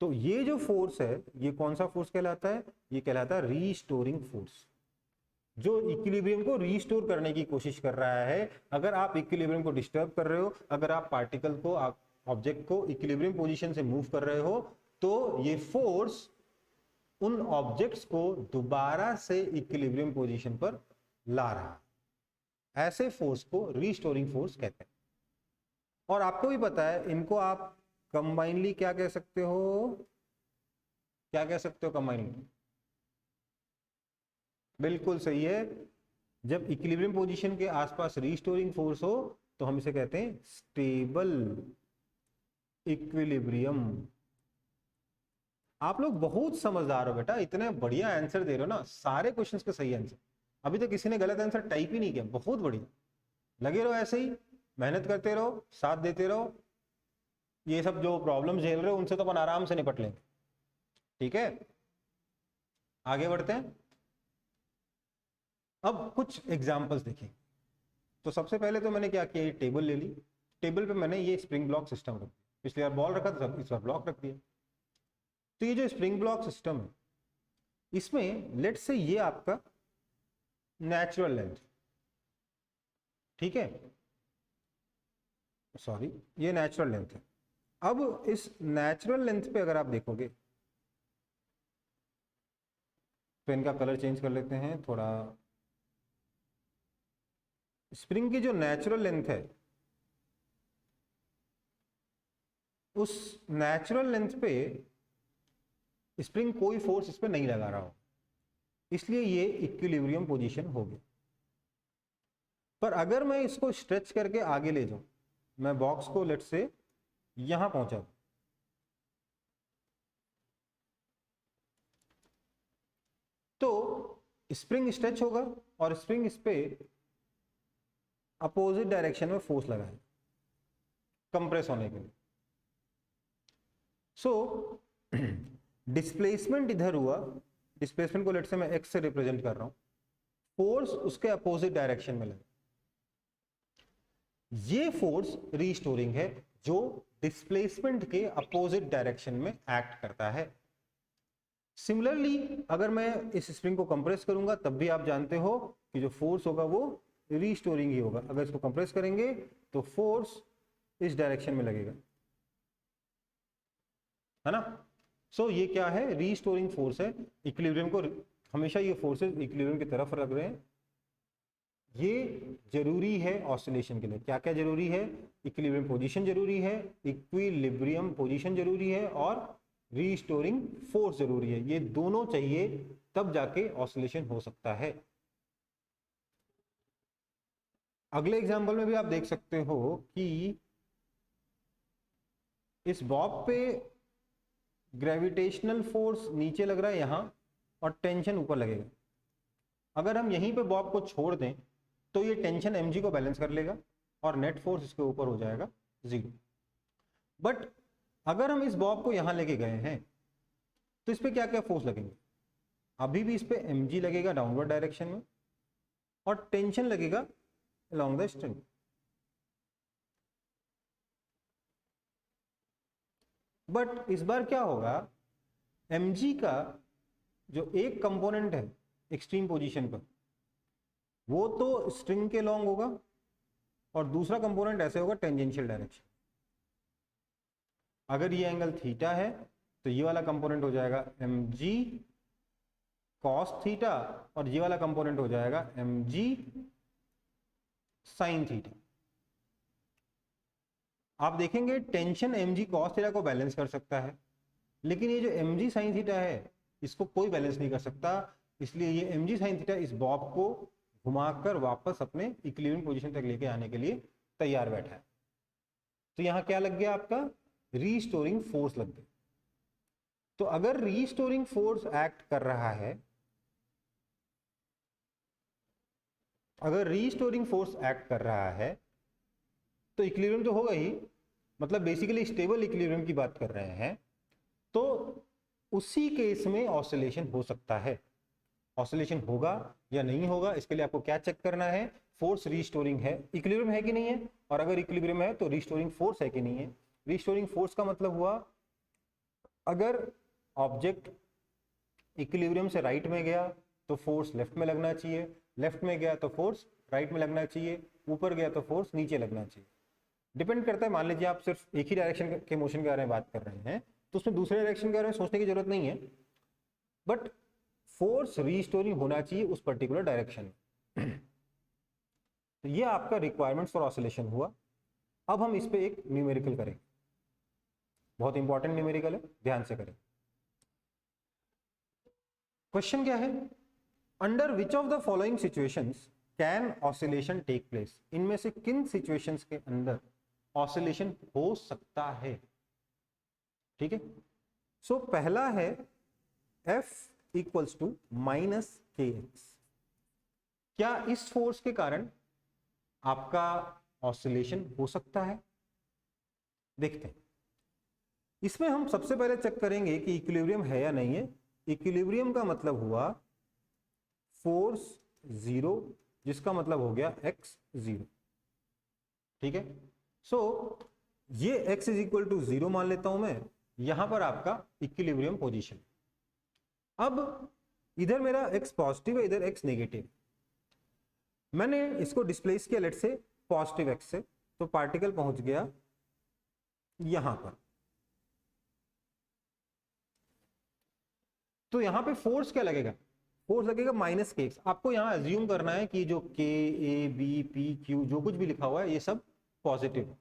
तो ये जो फोर्स है ये कौन सा फोर्स कहलाता है, ये कहलाता है रीस्टोरिंग फोर्स, जो इक्विलिब्रियम को रीस्टोर करने की कोशिश कर रहा है। अगर आप इक्विलिब्रियम को डिस्टर्ब कर रहे हो, अगर आप पार्टिकल को, ऑब्जेक्ट को इक्विलिब्रियम पोजीशन से मूव कर रहे हो, तो ये फोर्स उन ऑब्जेक्ट्स को दोबारा से इक्विलिब्रियम पोजीशन पर ला रहा है। ऐसे फोर्स को रीस्टोरिंग फोर्स कहते हैं। और आपको भी पता है इनको आप कंबाइनली क्या कह सकते हो, क्या कह सकते हो कंबाइनली? बिल्कुल सही है, जब इक्विलिब्रियम पोजीशन के आसपास रीस्टोरिंग फोर्स हो तो हम इसे कहते हैं स्टेबल इक्विलिब्रियम। आप लोग बहुत समझदार हो बेटा, इतने बढ़िया आंसर दे रहे हो ना, सारे क्वेश्चंस के सही आंसर। अभी तक किसी ने गलत आंसर टाइप ही नहीं किया, बहुत बढ़िया। लगे रहो ऐसे ही, मेहनत करते रहो, साथ देते रहो। ये सब जो प्रॉब्लम झेल रहे हो उनसे तो अपन आराम से निपट लेंगे, ठीक है। आगे बढ़ते हैं, अब कुछ एग्जाम्पल्स देखिए। तो सबसे पहले तो मैंने क्या किया, ये टेबल ले ली, टेबल पे मैंने ये स्प्रिंग ब्लॉक सिस्टम रख दिया। पिछली बार बॉल रखा था, इस बार ब्लॉक रख दिया। तो ये जो स्प्रिंग ब्लॉक सिस्टम है, इसमें लेट से ये आपका नेचुरल लेंथ, ठीक है, सॉरी ये नेचुरल लेंथ है। अब इस नेचुरल लेंथ पे अगर आप देखोगे, पेन का कलर चेंज कर लेते हैं थोड़ा। स्प्रिंग की जो नेचुरल लेंथ है, उस नेचुरल लेंथ पे स्प्रिंग कोई फोर्स इस पे नहीं लगा रहा हो, इसलिए ये इक्विलिब्रियम पोजीशन हो गई। पर अगर मैं इसको स्ट्रेच करके आगे ले जाऊं, मैं बॉक्स को लेट से यहां पहुंचा दूं, तो स्प्रिंग स्ट्रेच होगा और स्प्रिंग इस पे अपोजिट डायरेक्शन में फोर्स लगाए कंप्रेस होने के लिए। सो डिस्प्लेसमेंट इधर हुआ, डिस्प्लेसमेंट को लेट से मैं एक्स से रिप्रेजेंट कर रहा हूं, फोर्स उसके अपोजिट डायरेक्शन में लगा। ये फोर्स रीस्टोरिंग है जो डिस्प्लेसमेंट के अपोजिट डायरेक्शन में एक्ट करता है। सिमिलरली अगर मैं इस स्प्रिंग को कंप्रेस करूंगा तब भी आप जानते हो कि जो फोर्स होगा वो रीस्टोरिंग ही होगा। अगर इसको कंप्रेस करेंगे तो फोर्स इस डायरेक्शन में लगेगा, है ना। सो ये क्या है, रीस्टोरिंग फोर्स है। इक्विलिब्रियम को हमेशा ये फोर्सेस इक्विलिब्रियम की तरफ रख रहे हैं। ये जरूरी है ऑसिलेशन के लिए। क्या क्या जरूरी है, इक्विलिब्रियम पोजीशन जरूरी है, इक्विलिब्रियम पोजीशन जरूरी है और रीस्टोरिंग फोर्स जरूरी है। ये दोनों चाहिए तब जाके ऑसिलेशन हो सकता है। अगले एग्जांपल में भी आप देख सकते हो कि इस बॉब पे ग्रेविटेशनल फोर्स नीचे लग रहा है यहां और टेंशन ऊपर लगेगा। अगर हम यहीं पे बॉब को छोड़ दें तो ये टेंशन mg को बैलेंस कर लेगा और नेट फोर्स इसके ऊपर हो जाएगा 0। बट अगर हम इस बॉब को यहां लेके गए हैं तो इस पे क्या क्या फोर्स लगेंगे, अभी भी इस पे mg लगेगा डाउनवर्ड डायरेक्शन में और टेंशन लगेगा along द स्ट्रिंग। बट इस बार क्या होगा, mg का जो एक कंपोनेंट है एक्सट्रीम पोजीशन पर वो तो स्ट्रिंग के लॉन्ग होगा और दूसरा कंपोनेंट ऐसे होगा टेंजेंशियल डायरेक्शन। अगर ये एंगल थीटा है तो ये वाला कंपोनेंट हो जाएगा mg cos थीटा और ये वाला कंपोनेंट हो जाएगा mg sin थीटा। आप देखेंगे टेंशन mg cos थीटा को बैलेंस कर सकता है, लेकिन ये जो mg sin थीटा है इसको कोई बैलेंस नहीं कर सकता। इसलिए ये mg sin थीटा इस बॉब को घुमाकर वापस अपने इक्विलिब्रियम पोजीशन तक लेके आने के लिए तैयार बैठा है। तो यहां क्या लग गया आपका, रीस्टोरिंग फोर्स लग गया। तो अगर रीस्टोरिंग फोर्स एक्ट कर रहा है, अगर रीस्टोरिंग फोर्स एक्ट कर रहा है तो इक्विलिब्रियम तो होगा ही, मतलब बेसिकली स्टेबल इक्विलिब्रियम की बात कर रहे हैं, तो उसी केस में ऑसिलेशन हो सकता है। ऑसिलेशन होगा या नहीं होगा, इसके लिए आपको क्या चेक करना है, फोर्स रीस्टोरिंग है, इक्विलिब्रियम है कि नहीं है, और अगर इक्विलिब्रियम है तो रीस्टोरिंग फोर्स है कि नहीं है। रीस्टोरिंग फोर्स का मतलब हुआ अगर ऑब्जेक्ट इक्विलिब्रियम से राइट में गया तो फोर्स लेफ्ट में लगना चाहिए, लेफ्ट में गया तो फोर्स राइट में लगना चाहिए, ऊपर गया तो फोर्स नीचे लगना चाहिए। डिपेंड करता है, मान लीजिए आप सिर्फ एक ही डायरेक्शन के मोशन के बारे में बात कर रहे हैं तो उसमें दूसरे डायरेक्शन के बारे में सोचने की जरूरत नहीं है, बट फोर्स रीस्टोरिंग होना चाहिए उस पर्टिकुलर डायरेक्शन में। तो ये आपका रिक्वायरमेंट्स फॉर ऑसिलेशन हुआ। अब हम इस पे एक न्यूमेरिकल करेंगे, बहुत इंपॉर्टेंट न्यूमेरिकल है, ध्यान से करें। क्वेश्चन क्या है, under which of the following situations can oscillation take place, इनमें से किन सिचुएशंस के अंदर ऑसिलेशन हो सकता है। ठीक है, सो पहला है F equals to minus k x. क्या इस फोर्स के कारण आपका ऑसिलेशन हो सकता है, देखते हैं। इसमें हम सबसे पहले चेक करेंगे कि इक्विलिब्रियम है या नहीं है। इक्विलिब्रियम का मतलब हुआ फोर्स जीरो, जिसका मतलब हो गया x जीरो। ठीक है, सो ये x is equal to zero मान लेता हूं मैं, यहां पर आपका इक्विलिब्रियम पोजीशन। अब इधर मेरा x पॉजिटिव है, इधर x नेगेटिव। मैंने इसको डिस्प्लेस किया लेट से पॉजिटिव x से, तो पार्टिकल पहुंच गया यहां पर। तो यहां पे फोर्स क्या लगेगा, फोर्स लगेगा माइनस के एक्स। आपको यहां अज्यूम करना है कि जो के ए बी पी क्यू जो कुछ भी लिखा हुआ है ये सब पॉजिटिव है।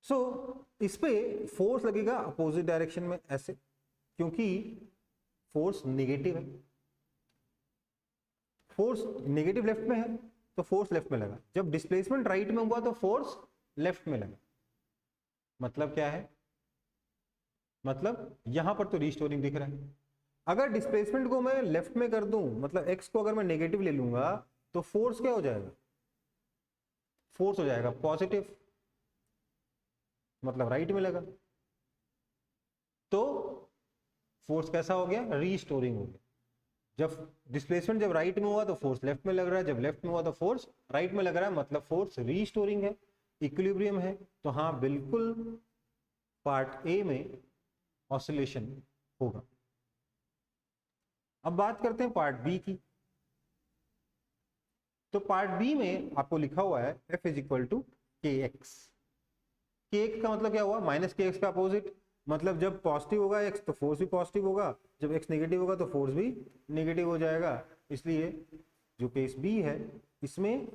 सो इस पे फोर्स लगेगा अपोजिट डायरेक्शन में ऐसे, क्योंकि फोर्स नेगेटिव है। फोर्स नेगेटिव लेफ्ट में है तो फोर्स लेफ्ट में लगा, जब डिस्प्लेसमेंट राइट में हुआ तो फोर्स लेफ्ट में लगा। मतलब क्या है, मतलब यहां पर तो रीस्टोरिंग दिख रहा है। अगर डिस्प्लेसमेंट को मैं लेफ्ट में कर दूं, मतलब x को अगर मैं नेगेटिव ले लूंगा तो फोर्स क्या हो जाएगा, फोर्स हो जाएगा पॉजिटिव, मतलब राइट में लगा। तो फोर्स कैसा हो गया, रीस्टोरिंग हो गया। जब डिस्प्लेसमेंट जब राइट में हुआ तो फोर्स लेफ्ट में लग रहा है, जब लेफ्ट में हुआ तो फोर्स राइट में लग रहा है, मतलब फोर्स रीस्टोरिंग है, इक्विलिब्रियम है। तो हाँ बिल्कुल पार्ट ए में ऑसिलेशन होगा। अब बात करते हैं पार्ट बी की। तो पार्ट बी में आपको लिखा हुआ है F इज इक्वल टू के एक्स। के एक्स का मतलब क्या हुआ, माइनस के एक्स का अपोजिट, मतलब जब पॉजिटिव होगा x तो फोर्स भी पॉजिटिव होगा, जब x नेगेटिव होगा तो फोर्स भी नेगेटिव हो जाएगा। इसलिए जो केस बी है इसमें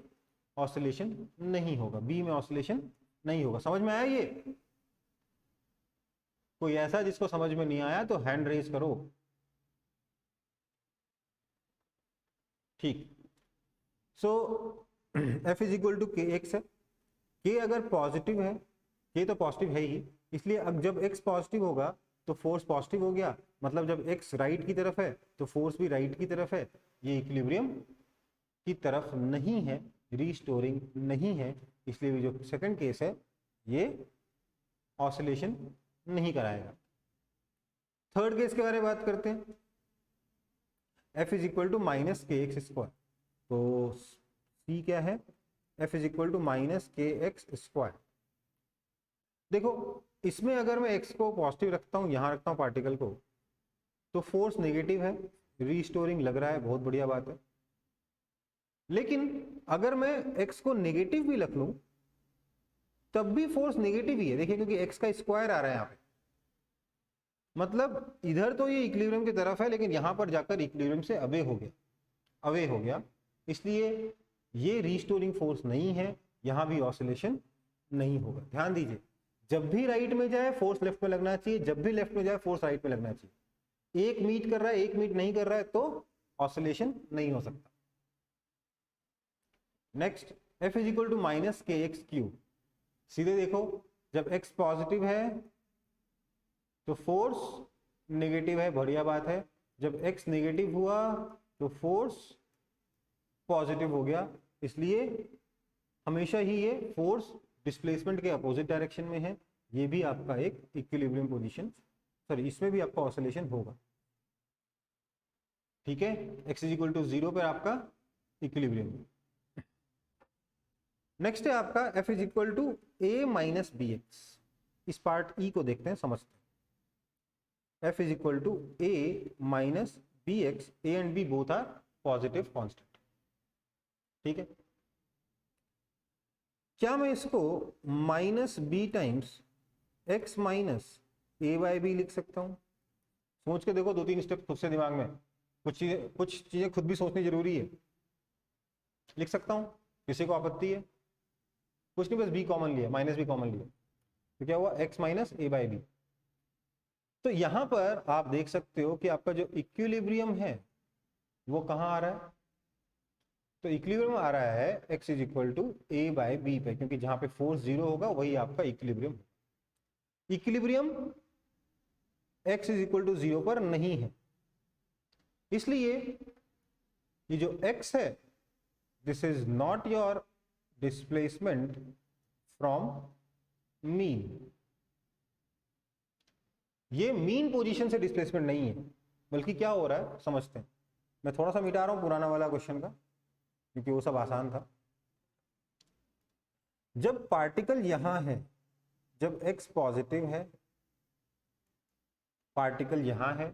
ऑसिलेशन नहीं होगा, बी में ऑसिलेशन नहीं होगा। समझ में आया ये? कोई ऐसा जिसको समझ में नहीं आया तो हैंड रेज करो। ठीक, सो F इज इक्वल टू के एक्स है। के अगर पॉजिटिव है, के तो पॉजिटिव है ही, इसलिए अब जब x पॉजिटिव होगा तो फोर्स पॉजिटिव हो गया, मतलब जब x राइट की तरफ है तो फोर्स भी राइट की तरफ है। ये इक्विलिब्रियम की तरफ नहीं है, रीस्टोरिंग नहीं है, इसलिए जो सेकंड केस है ये ऑसिलेशन नहीं कराएगा। थर्ड केस के बारे में बात करते हैं, F is equal to minus k x square. तो C क्या है, F is equal to minus k x square. देखो इसमें अगर मैं x को पॉजिटिव रखता हूं, यहां रखता हूं पार्टिकल को, तो फोर्स नेगेटिव है, रीस्टोरिंग लग रहा है, बहुत बढ़िया बात है। लेकिन अगर मैं x को नेगेटिव भी रख लूं तब भी फोर्स नेगेटिव ही है, देखिए, क्योंकि x का स्क्वायर आ रहा है यहाँ पे। मतलब इधर तो ये इक्विलिब्रियम की तरफ है, लेकिन यहां पर जाकर इक्विलिब्रियम से अवे हो गया, अवे हो गया, इसलिए ये रीस्टोरिंग फोर्स नहीं है, यहां भी ऑसिलेशन नहीं होगा। ध्यान दीजिए, जब भी राइट में जाए फोर्स लेफ्ट में लगना चाहिए, जब भी लेफ्ट में जाए फोर्स राइट में लगना चाहिए। एक मीट कर रहा है, एक मीट नहीं कर रहा है तो ऑसिलेशन नहीं हो सकता। Next F is equal to minus k x cube. सीधे देखो, जब एक्स पॉजिटिव है तो फोर्स नेगेटिव है, बढ़िया बात है। जब एक्स नेगेटिव हुआ तो फोर्स पॉजिटिव हो गया, इसलिए हमेशा ही ये फोर्स डिस्प्लेसमेंट के अपोजिट डायरेक्शन में है। ये भी आपका एक इक्विलिब्रियम पोजीशन, सॉरी इसमें भी आपका ऑसिलेशन होगा। ठीक है, x इज इक्वल टू 0 पर आपका इक्विलिब्रियम। नेक्स्ट है आपका f is equal to a minus b x. इस पार्ट ई को देखते हैं, समझते हैं। f is equal to a minus b x, a and b both are positive constant. ठीक है, क्या मैं इसको minus b times x minus a by b लिख सकता हूं? सोच के देखो, 2-3 स्टेप खुद से दिमाग में, कुछ चीजें खुद भी सोचनी जरूरी है। लिख सकता हूं, किसी को आपत्ति है? कुछ नहीं, बस बी कॉमन लिया, माइनस बी कॉमन लिया, तो क्या हुआ x minus a by b. तो यहां पर आप देख सकते हो कि आपका जो इक्विलिब्रियम है वो कहां आ रहा है? तो इक्विलिब्रियम आ रहा है x is equal to a by b पे, क्योंकि जहां पे फोर्स 0 होगा वही आपका equilibrium. Equilibrium x is equal to 0 पर नहीं है, इसलिए ये जो x है this is not your displacement from mean. ये मीन पोजीशन से डिस्प्लेसमेंट नहीं है, बल्कि क्या हो रहा है समझते हैं। मैं थोड़ा सा मिटा रहा हूं पुराना वाला क्वेश्चन का, क्योंकि वो सब आसान था। जब पार्टिकल यहां है, जब x पॉजिटिव है, पार्टिकल यहां है,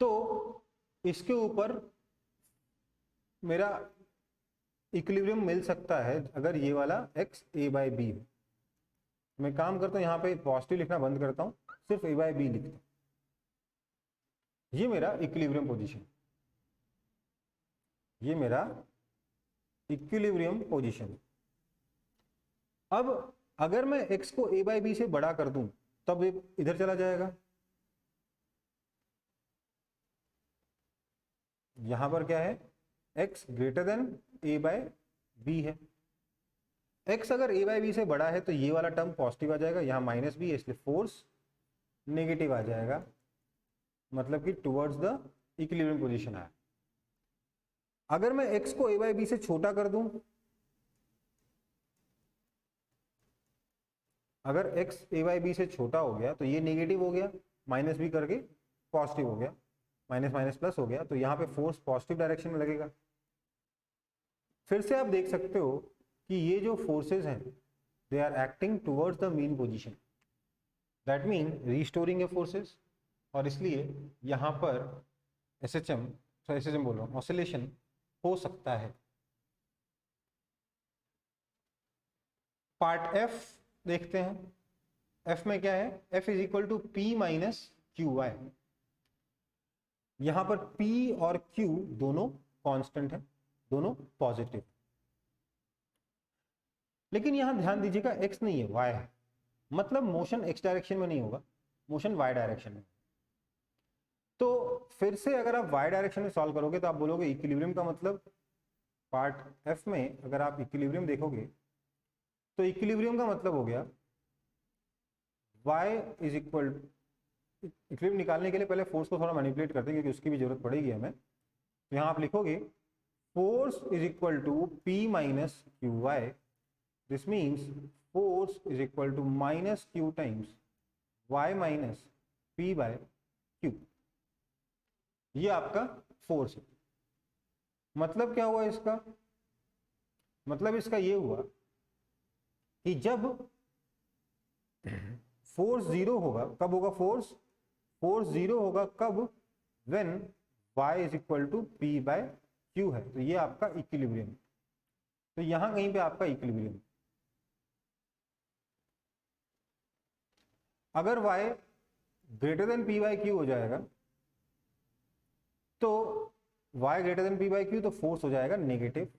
तो इसके ऊपर मेरा इक्विलिब्रियम मिल सकता है अगर ये वाला x a बाई बी है। मैं काम करता हूं, यहां पे पॉजिटिव लिखना बंद करता हूं, सिर्फ a बाई बी लिखता हूं। ये मेरा इक्विलिब्रियम पोजीशन, ये मेरा इक्विलिब्रियम पोजीशन। अब अगर मैं x को a बाई बी से बड़ा कर दूं तब इधर चला जाएगा। यहां पर क्या है, x greater than a by b है। x अगर a बाई बी से बड़ा है तो ये वाला टर्म पॉजिटिव आ जाएगा, यहां माइनस बी है इसलिए फोर्स नेगेटिव आ जाएगा, मतलब कि टुवर्ड्स द इक्विलिब्रियम पोजीशन आया। अगर मैं x को a बाई बी से छोटा कर दूं, अगर x a बाई बी से छोटा हो गया तो ये नेगेटिव हो गया, माइनस बी करके पॉजिटिव हो गया, माइनस माइनस प्लस हो गया, तो यहां पे फोर्स पॉजिटिव डायरेक्शन में लगेगा। फिर से आप देख सकते हो कि ये जो फोर्सेस हैं they are acting towards the mean position, that mean restoring a forces, और इसलिए यहां पर एसएचएम बोल रहा हूं, ऑसिलेशन हो सकता है। पार्ट एफ देखते हैं। एफ में क्या है, F is equal to p minus q y. यहां पर P और Q दोनों कांस्टेंट है, दोनों पॉजिटिव, लेकिन यहां ध्यान दीजिएगा x नहीं है y है, मतलब मोशन x डायरेक्शन में नहीं होगा, मोशन y डायरेक्शन में। तो फिर से अगर आप y डायरेक्शन में सॉल्व करोगे तो आप बोलोगे इक्विलिब्रियम का मतलब, पार्ट f में अगर आप इक्विलिब्रियम देखोगे तो इक्विलिब्रियम का मतलब हो गया y इज इक्वल, इक्विलिब्रियम निकालने के लिए पहले फोर्स को थोड़ा मैनिपुलेट करते हैं क्योंकि उसकी भी जरूरत पड़ेगी हमें। तो यहां आप लिखोगे force is equal to p minus q y, this means force is equal to minus q times y minus p by q. ये आपका फोर्स है। मतलब क्या हुआ इसका, मतलब इसका ये हुआ कि जब फोर्स 0 होगा, कब होगा फोर्स 0 होगा कब, when y is equal to p by q है, तो ये आपका इक्विलिब्रियम। तो यहां कहीं पे आपका इक्विलिब्रियम, अगर y greater than p by q हो जाएगा तो y greater than p by q, तो फोर्स हो जाएगा नेगेटिव,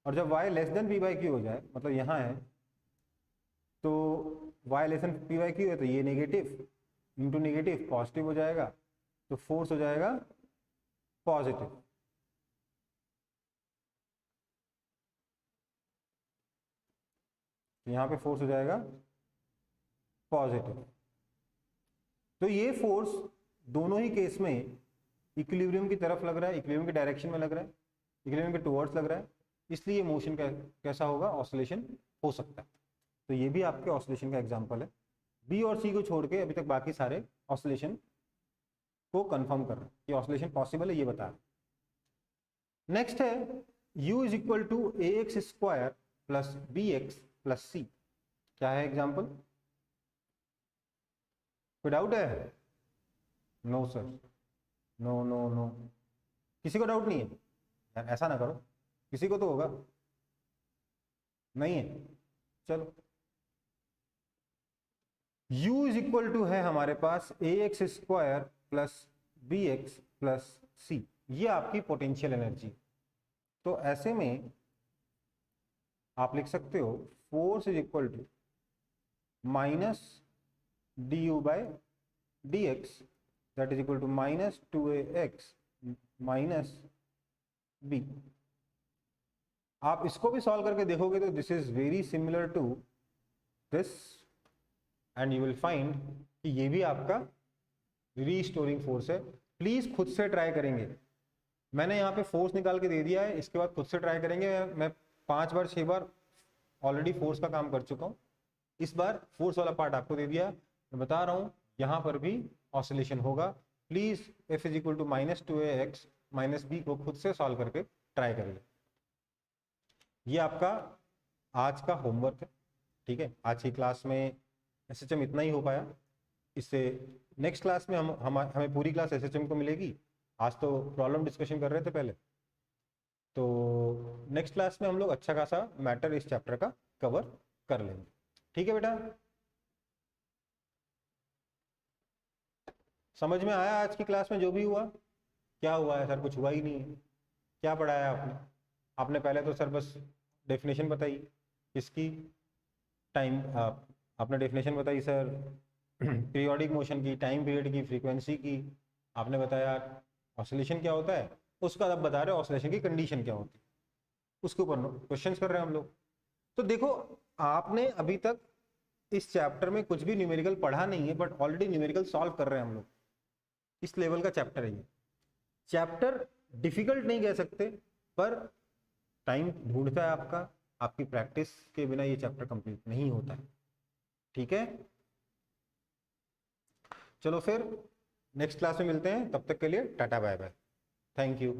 और जब y less than p by q हो जाए, मतलब यहां है तो y less than p by q है तो ये नेगेटिव इंटू नेगेटिव पॉजिटिव हो जाएगा, तो फोर्स हो जाएगा पॉजिटिव। यहां पे फोर्स हो जाएगा पॉजिटिव। तो ये फोर्स दोनों ही केस में इक्विलिब्रियम की तरफ लग रहा है, इक्विलिब्रियम के डायरेक्शन में लग रहा है, इक्विलिब्रियम के टुवर्ड्स लग रहा है, इसलिए मोशन कैसा होगा, ऑसिलेशन हो सकता है। तो ये भी आपके ऑसिलेशन का एग्जांपल है। बी और सी को छोड़ के अभी तक बाकी सारे ऑसिलेशन को कंफर्म कर रहे हैं कि ऑसिलेशन पॉसिबल है, ये बता रहे। नेक्स्ट है u is equal to a x square plus b x plus c. क्या है एग्जाम्पल? कोई डाउट है? No sir, no no no, किसी को डाउट नहीं है यार? ऐसा ना करो, किसी को तो होगा, नहीं है? चलो, u इज इक्वल टू है हमारे पास a x square plus b x plus c, ये आपकी पोटेंशियल एनर्जी। तो ऐसे में आप लिख सकते हो force is equal to minus d u by d x that is equal to minus 2ax minus b. आप इसको भी सॉल्व करके देखोगे तो this is very similar to this and you will find कि ये भी आपका रीस्टोरिंग फोर्स है। प्लीज खुद से ट्राई करेंगे, मैंने यहाँ पे फोर्स निकाल के दे दिया है, इसके बाद खुद से ट्राई करेंगे। मैं 5 बार 6 बार ऑलरेडी फोर्स का काम कर चुका हूँ, इस बार फोर्स वाला पार्ट आपको दे दिया। मैं बता रहा हूँ यहाँ पर भी ऑसिलेशन होगा। Please F is equal to minus 2ax minus b को खुद से सॉल्व करके ट्राई करिए। ये आपका आज का होमवर्क है, ठीक है? आज की क्लास में SHM इतना ही हो पाया, इससे नेक्स्ट क्लास में हमें पूरी क्लास SHM को मिलेगी। आज तो प्रॉब्लम डिस्कशन कर रहे थे पहले, तो नेक्स्ट क्लास में हम लोग अच्छा खासा मैटर इस चैप्टर का कवर कर लेंगे, ठीक है बेटा? समझ में आया आज की क्लास में जो भी हुआ? क्या हुआ है सर? कुछ हुआ ही नहीं है। क्या पढ़ाया आपने? आपने पहले तो सर बस डेफिनेशन बताई इसकी, टाइम आपने डेफिनेशन बताई सर पीरियोडिक मोशन की, टाइम पीरियड की, फ्रीक्वेंसी की, आपने बताया ऑसिलेशन क्या होता है, उसका अब बता रहे हो ऑसिलेशन की कंडीशन क्या होती है, उसके ऊपर क्वेश्चंस कर रहे हैं हम लोग। तो देखो, आपने अभी तक इस चैप्टर में कुछ भी न्यूमेरिकल पढ़ा नहीं है, बट ऑलरेडी न्यूमेरिकल सॉल्व कर रहे हैं हम लोग। इस लेवल का चैप्टर है ये। चैप्टर डिफिकल्ट नहीं कह सकते, पर टाइम ढूंढता है आपका, आपकी प्रैक्टिस के बिना ये चैप्टर कंप्लीट नहीं होता है, ठीक है? चलो फिर नेक्स्ट क्लास में मिलते हैं, तब तक के लिए tata bye bye, thank you.